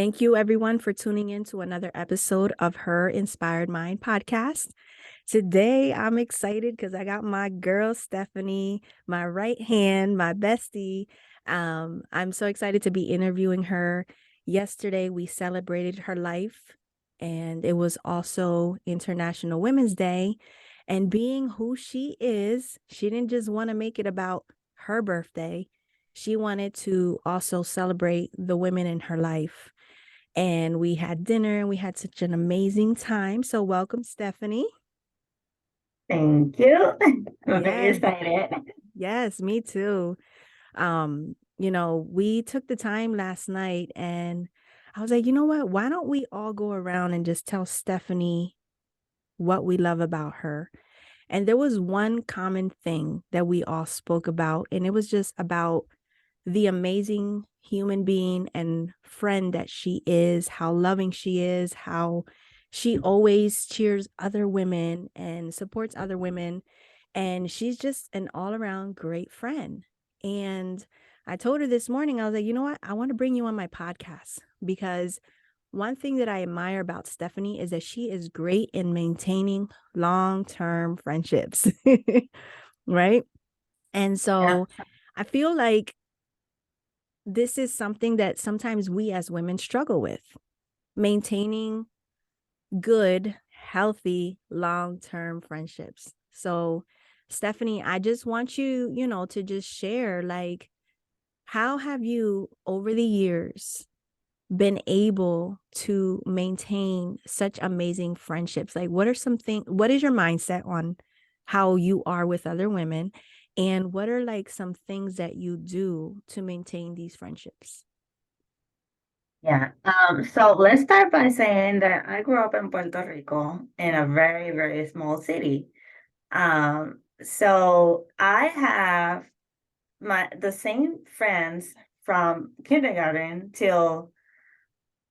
Thank you, everyone, for tuning in to another episode of Her Inspired Mind podcast. Today, I'm excited because I got my girl, Stephanie, my right hand, my bestie. I'm so excited to be interviewing her. Yesterday, we celebrated her life, and it was also International Women's Day. And being who she is, she didn't just want to make it about her birthday. She wanted to also celebrate the women in her life. And we had dinner and we had such an amazing time. So welcome, Stephanie. Thank you. I'm very Yes, excited. yes, me too. We took the time last night and I was like, you know what? Why don't we all go around and just tell Stephanie what we love about her? And there was one common thing that we all spoke about, and it was just about the amazing human being and friend that she is, how loving she is, how she always cheers other women and supports other women. And she's just an all around great friend. And I told her this morning, I was like, you know what? I want to bring you on my podcast because one thing that I admire about Stephanie is that she is great in maintaining long term friendships. Right. And Yeah. so I feel like this is something that sometimes we as women struggle with maintaining good, healthy, long term friendships. So, Stephanie, I just want you, to just share like, how have you over the years been able to maintain such amazing friendships? Like, what is your mindset on how you are with other women? And what are like some things that you do to maintain these friendships? Yeah. So let's start by saying that I grew up in Puerto Rico in a very, very small city. So I have the same friends from kindergarten till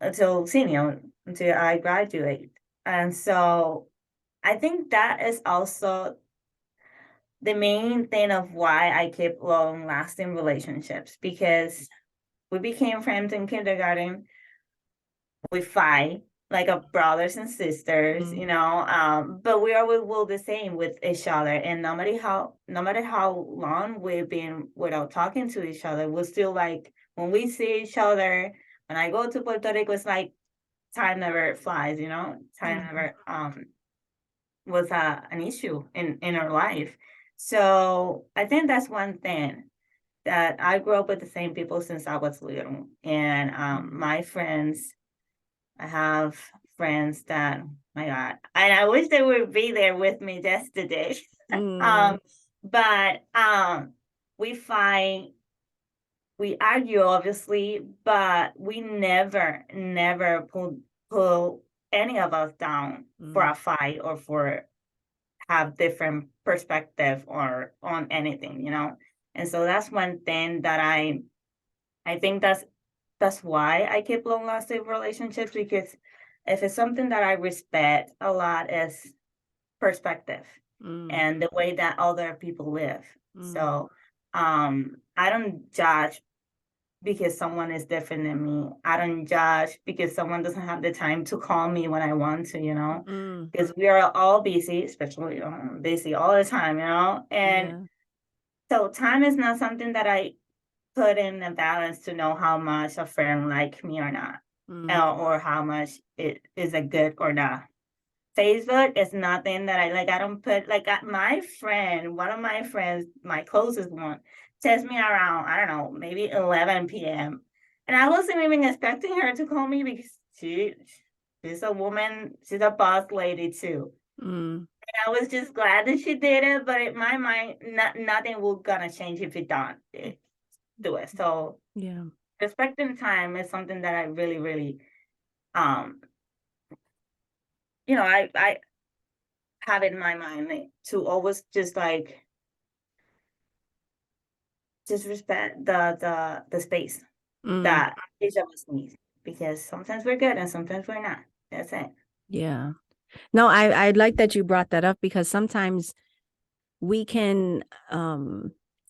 until senior, until I graduate. And so I think that is also the main thing of why I keep long lasting relationships because we became friends in kindergarten. We fight like a brothers and sisters, Mm, but we always will the same with each other. And no matter how long we've been without talking to each other, we're still like when we see each other. When I go to Puerto Rico, it's like time never flies. Time yeah. never was an issue in our life. So I think that's one thing that I grew up with the same people since I was little, and Mm. my friends. I have friends that, my God, and I wish they would be there with me just today. Mm, um, but we fight, we argue, obviously, but we never pull any of us down for mm, a fight or for have different perspective or on anything. And so that's one thing that I think that's why I keep long lasting relationships because if it's something that I respect a lot is perspective mm, and the way that other people live. mm, So I don't judge because someone is different than me. I don't judge because someone doesn't have the time to call me when I want to. mm. Because we are all busy, especially busy all the time. And Yeah. so time is not something that I put in a balance to know how much a friend like me or not, Mm, or how much it is a good or not. Facebook is nothing that I like. I don't put like my friend, one of my friends, my closest one, texts me around I don't know maybe 11 p.m. and I wasn't even expecting her to call me because she's a woman, she's a boss lady too. mm. I was just glad that she did it, but in my mind, nothing will gonna change if it don't do it. So Yeah. respecting time is something that I really, really, um, I have in my mind like, to always just like just respect the space Mm, that each of us needs because sometimes we're good and sometimes we're not. That's it. yeah. No, I like that you brought that up because sometimes we can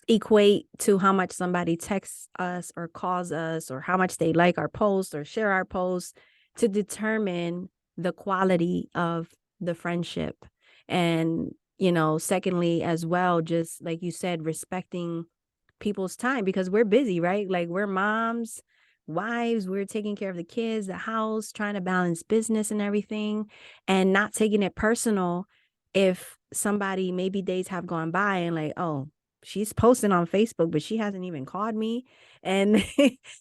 equate to how much somebody texts us or calls us or how much they like our posts or share our posts to determine the quality of the friendship. And, secondly, as well, just like you said, respecting people's time because we're busy, right? Like we're moms, wives, we're taking care of the kids, the house, trying to balance business and everything, and not taking it personal if somebody, maybe days have gone by and like, oh, she's posting on Facebook, but she hasn't even called me, and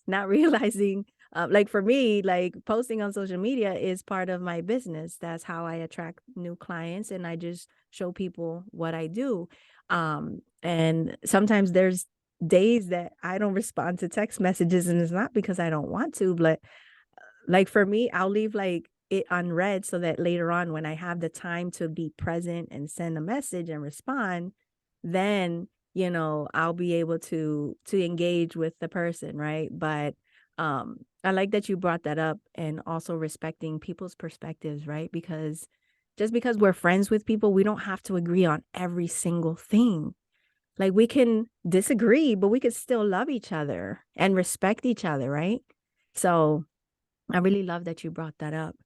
not realizing, like for me, like posting on social media is part of my business. That's how I attract new clients, and I just show people what I do. And sometimes there's days that I don't respond to text messages, and it's not because I don't want to, but like for me, I'll leave like it unread so that later on when I have the time to be present and send a message and respond, then I'll be able to engage with the person, right? But I like that you brought that up, and also respecting people's perspectives, right? Because just because we're friends with people, we don't have to agree on every single thing. Like we can disagree, but we could still love each other and respect each other, right? So I really love that you brought that up.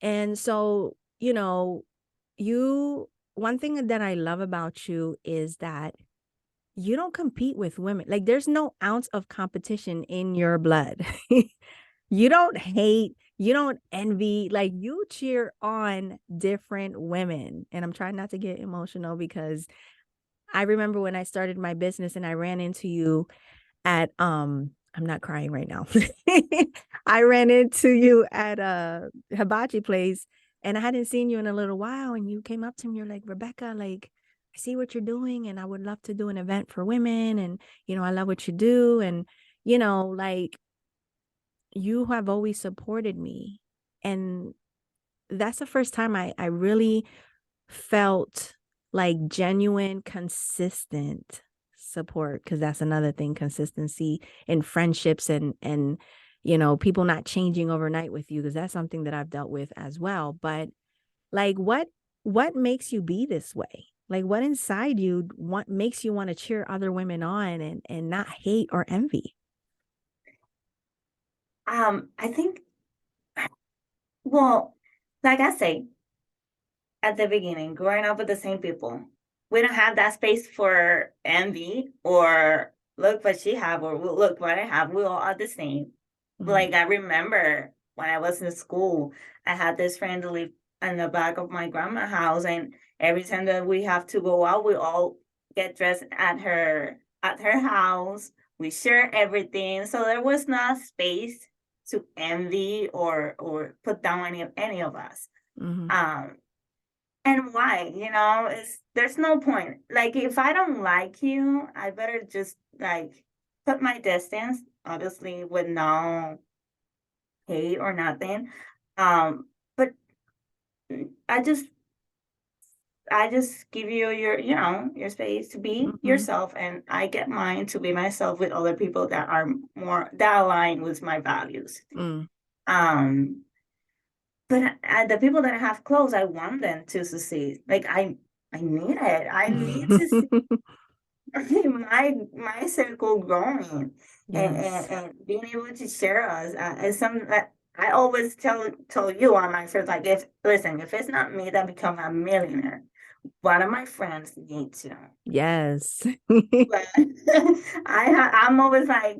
And so, you one thing that I love about you is that you don't compete with women. Like there's no ounce of competition in your blood. You don't hate, you don't envy, like you cheer on different women. And I'm trying not to get emotional because I remember when I started my business and I ran into you at I'm not crying right now. I ran into you at a hibachi place, and I hadn't seen you in a little while, and you came up to me, you're like, Rebecca, like I see what you're doing and I would love to do an event for women, and I love what you do, and like you have always supported me. And that's the first time I really felt like genuine, consistent support, because that's another thing, consistency in friendships, and people not changing overnight with you, because that's something that I've dealt with as well. But like what makes you be this way? Like what inside you, what makes you want to cheer other women on, and not hate or envy? I think, well, like I say at the beginning, growing up with the same people, we don't have that space for envy or look what she have or look what I have. We all are the same. Mm-hmm. Like I remember when I was in school, I had this friend to live in the back of my grandma's house, and every time that we have to go out, we all get dressed at her house. We share everything, so there was not space to envy or put down any of us. Mm-hmm. Um, and why? It's there's no point. Like if I don't like you, I better just like put my distance, obviously with no hate or nothing. But I just I just give you your space to be Mm-hmm. yourself, and I get mine to be myself with other people that are more that align with my values. Mm. Um, but the people that I have close, I want them to succeed. Like I need it. I need to see my circle growing, Yes. and being able to share us is something that I always tell you on my first, like, if listen, if it's not me that become a millionaire, one of my friends need to. Yes. But I'm always like,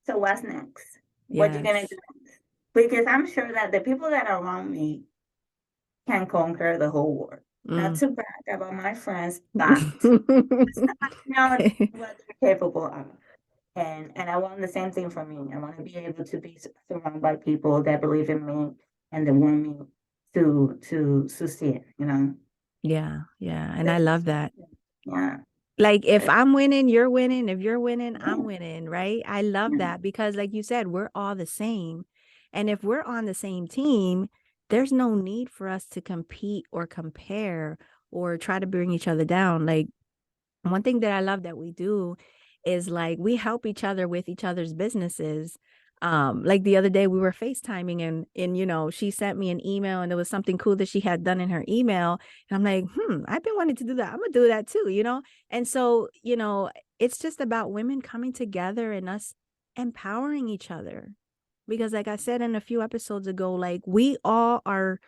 so what's next? What you gonna Yes. do? Because I'm sure that the people that are around me can conquer the whole world. Not Mm. to brag about my friends, but not what they're capable of. And I want the same thing for me. I want to be able to be surrounded by people that believe in me and that want me to succeed. Yeah, yeah. And I That's love just that. yeah, Like if that's I'm winning, you're winning. If you're winning, I'm yeah, winning, right? I love yeah. that because like you said, we're all the same. And if we're on the same team, there's no need for us to compete or compare or try to bring each other down. Like one thing that I love that we do is like we help each other with each other's businesses. Like the other day we were FaceTiming, and she sent me an email, and there was something cool that she had done in her email. And I'm like, I've been wanting to do that. I'm gonna do that too. And so, it's just about women coming together and us empowering each other. Because like I said in a few episodes ago, like we all are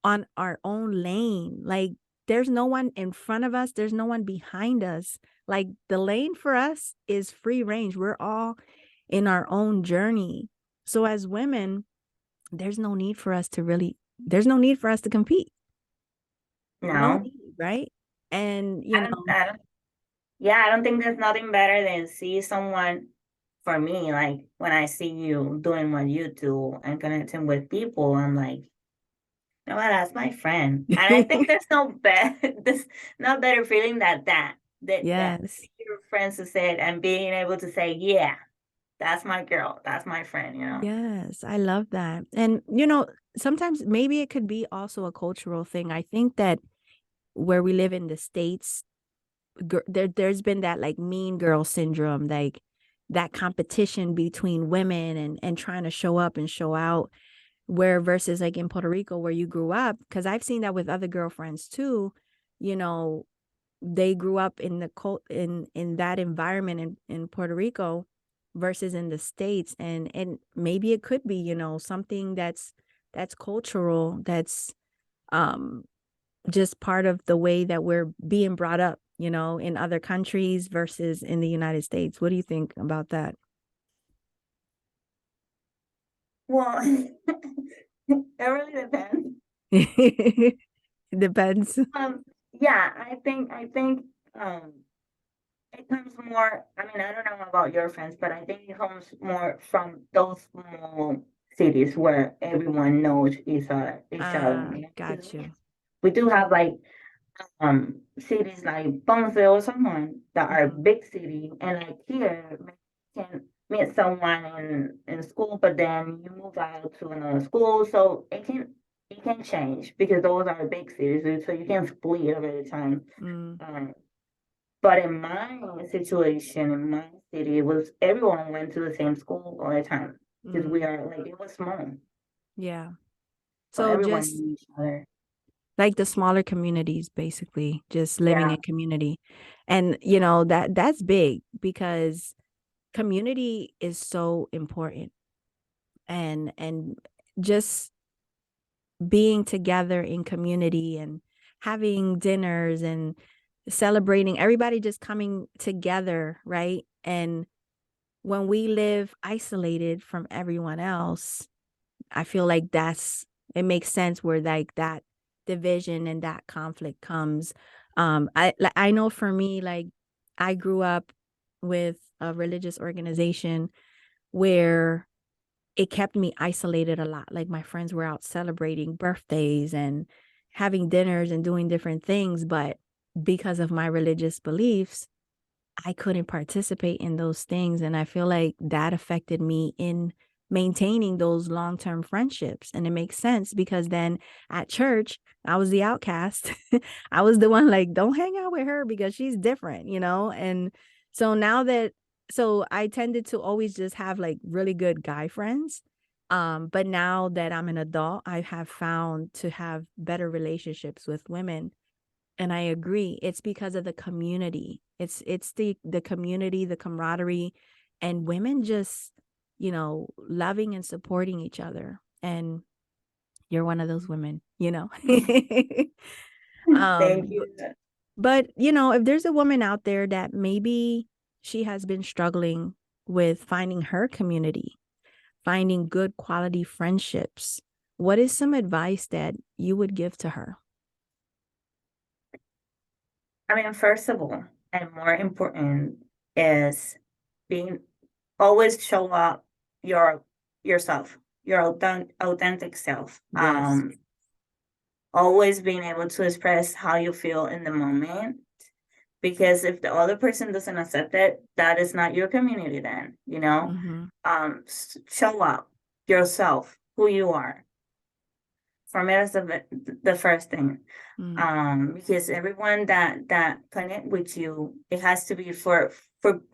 on our own lane. Like there's no one in front of us, there's no one behind us. Like the lane for us is free range. We're all in our own journey. So as women, there's no need for us to compete. No No, need, right? And I don't, yeah, I don't think there's nothing better than see someone, for me, like when I see you doing what you do and connecting with people, I'm like, no, that's my friend. And I think there's no better, there's no better feeling than that yes. your friends to say it and being able to say, yeah, that's my girl, that's my friend. Yes, I love that. And sometimes maybe it could be also a cultural thing. I think that where we live in the States, there's been that like mean girl syndrome, like that competition between women and trying to show up and show out, where versus like in Puerto Rico where you grew up, because I've seen that with other girlfriends too. you know they grew up in the in that environment in Puerto Rico versus in the States, and maybe it could be something that's cultural, that's um just part of the way that we're being brought up, in other countries versus in the United States. What do you think about that? Well, it really depends. Depends. Yeah, I think um it comes more, I mean, I don't know about your friends, but I think it comes more from those small cities where everyone knows each other. Because Got you. we do have like cities like Ponce or someone that are Mhm. big city, and like here you can meet someone in school, but then you move out to another school, so it can change because those are big cities, so you can split over the time. Mm, Um, but in my situation, in my city, it was everyone went to the same school all the time because we mm, are like it was small, yeah. so So everyone just knew each other. like the smaller communities, basically, just living Yeah, in community. And that's big because community is so important. And just being together in community and having dinners and celebrating, everybody just coming together, right? And when we live isolated from everyone else, I feel like it makes sense where like that division and that conflict comes. I know for me, like I grew up with a religious organization where it kept me isolated a lot. Like my friends were out celebrating birthdays and having dinners and doing different things, but because of my religious beliefs, I couldn't participate in those things. And I feel like that affected me in maintaining those long term friendships. And it makes sense because then at church, I was the outcast. I was the one like, don't hang out with her because she's different. And so so I tended to always just have like really good guy friends. But now that I'm an adult, I have found to have better relationships with women, and I agree. It's because of the community. It's the community, the camaraderie, and women just, loving and supporting each other. And you're one of those women. thank um you. but if there's a woman out there that maybe she has been struggling with finding her community, finding good quality friendships, what is some advice that you would give to her? I mean, first of all, and more important is being always show up your yourself, your authentic self. Yes. Always being able to express how you feel in the moment. Because if the other person doesn't accept it, that is not your community then. Mm-hmm. Show up yourself, who you are. For me, that's the first thing. Mm. Because everyone that connect with you, it has to be for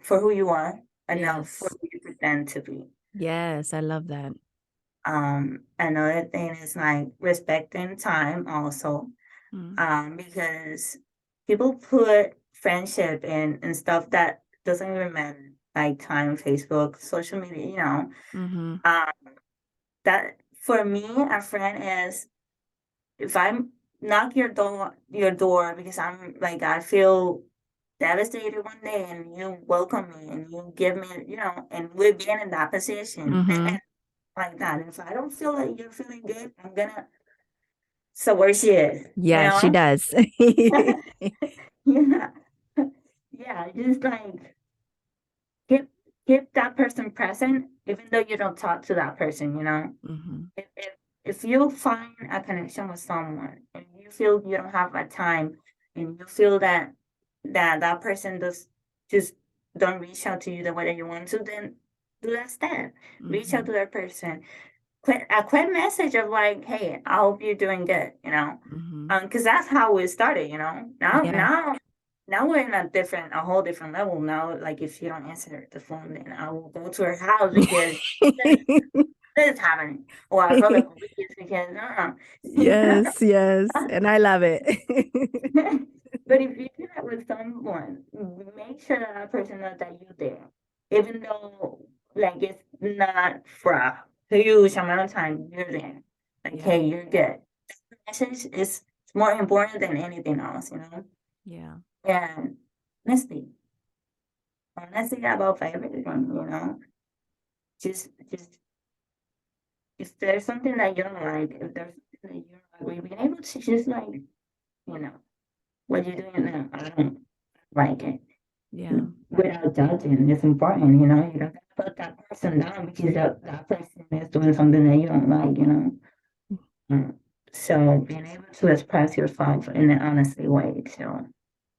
who you are and not for Yes. who you pretend to be. Yes, I love that. Another thing is like respecting time also, Mm, because people put friendship in stuff that doesn't even matter, like time, Facebook, social media, mm-hmm. Um, that for me, a friend is if I'm knock your door because I'm like I feel devastated one day and you welcome me and you give me, and we're being in that position Mm-hmm. and like that. If I don't feel like you're feeling good, I'm gonna so where she is, Yeah, she does. yeah. Yeah, just like keep keep that person present, even though you don't talk to that person. Mm-hmm. If you find a connection with someone and you feel you don't have a time and you feel that person does just don't reach out to you the way that you want to, then do that step. Reach out Mm-hmm. to that person. A quick message of like, hey, I hope you're doing good. Mm-hmm. Because that's how we started. Now, Yeah. now we're in a whole different level now. Like if you don't answer the phone, then I will go to her house because this is happening, or I call the police because Yes, yes. And I love it. But if you do that with someone, make sure that person knows that you're there, even though like it's not for a huge amount of time. You're there, like Yeah. hey, you're good. Message is more important than anything else. Yeah. And honestly, honestly about everyone. Just if there's something that you don't like, if there's something that you don't like, being able to just like, you know, what you're doing now, I don't like it. Yeah. Without judging, it's important. You don't gotta put that person down because that person is doing something that you don't like. Mm. So being able to express yourself in an honestly way too.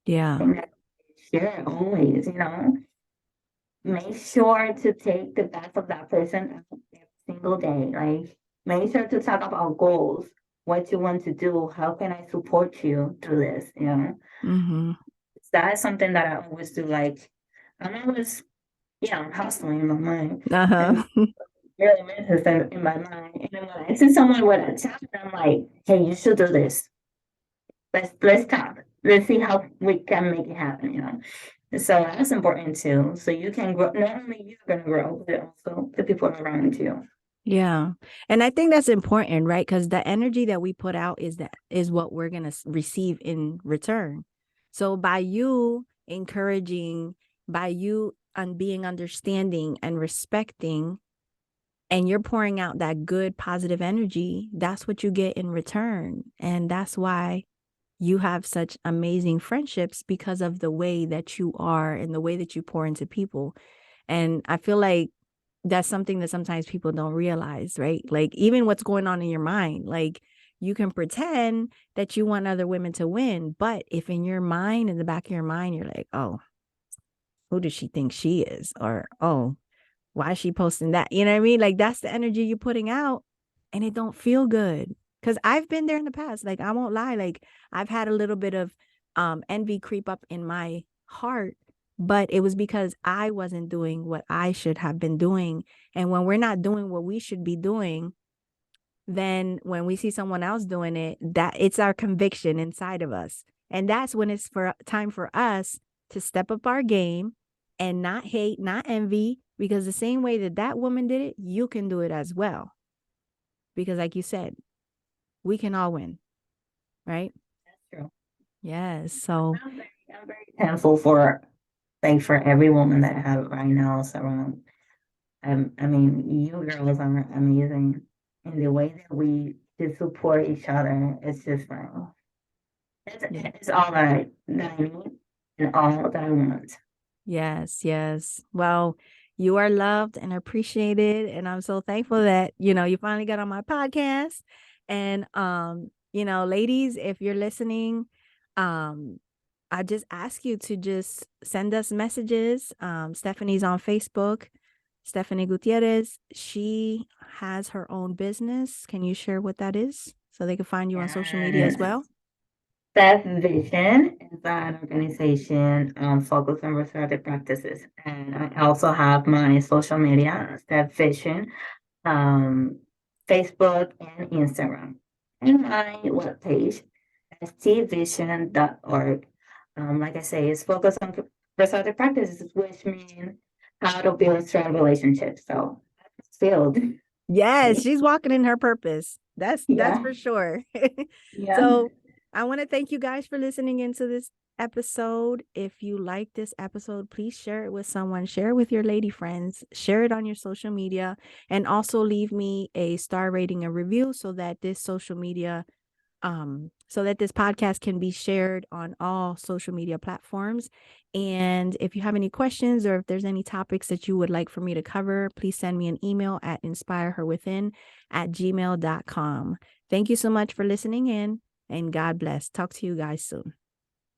Yeah. And share always. Make sure to take the best of that person every single day. Like, make sure to talk about goals, what you want to do, how can I support you through this. Mm-hmm. That is something that I always do. Like, I'm always, hustling in my mind Uh-huh. and really business in my mind. And then when I see someone with a talent, I'm like, hey, you should do this. Let's talk. Let's see how we can make it happen. So that's important too. So you can grow. Not only you're gonna grow, but also the people around you. Yeah. And I think that's important, right? Because the energy that we put out is what we're gonna receive in return. So by you encouraging, by you being understanding and respecting, and you're pouring out that good positive energy, that's what you get in return. And that's why you have such amazing friendships because of the way that you are and the way that you pour into people. And I feel like that's something that sometimes people don't realize, right? Like even what's going on in your mind, like you can pretend that you want other women to win, but if in your mind, in the back of your mind, you're like, oh, who does she think she is? Or, oh, why is she posting that? You know what I mean? Like that's the energy you're putting out and it don't feel good. Cause I've been there in the past. Like I won't lie. Like I've had a little bit of envy creep up in my heart, but it was because I wasn't doing what I should have been doing. And when we're not doing what we should be doing, then when we see someone else doing it, that it's our conviction inside of us. And that's when it's for time for us to step up our game and not hate, not envy, because the same way that that woman did it, you can do it as well. Because like you said, we can all win, right? That's true. Yes. So, I'm very thankful for like for every woman that I have right now surround. I mean, you girls are amazing, and the way that we just support each other, it's just like it's, yeah. it's all that I need and all that I want. Yes, yes. Well, you are loved and appreciated. And I'm so thankful that, you finally got on my podcast. And ladies, if you're listening, um, I just ask you to just send us messages. Stephanie's on Facebook, Stephanie Gutierrez. She has her own business. Can you share what that is so they can find you on social media as Yes. well? Steph Vision is an organization focused on restorative practices. And I also have my social media, Steph Vision, um, Facebook and Instagram. And my webpage, stvision.org. Like I say, it's focused on restorative practices, which means how to build strong relationships. So, field. Yes, she's walking in her purpose. That's Yeah. for sure. Yeah. So I want to thank you guys for listening into this episode. If you like this episode, please share it with someone, share it with your lady friends, share it on your social media, and also leave me a star rating and review so that this podcast can be shared on all social media platforms. And if you have any questions or if there's any topics that you would like for me to cover, please send me an email at inspireherwithin@gmail.com. Thank you so much for listening in, and God bless. Talk to you guys soon.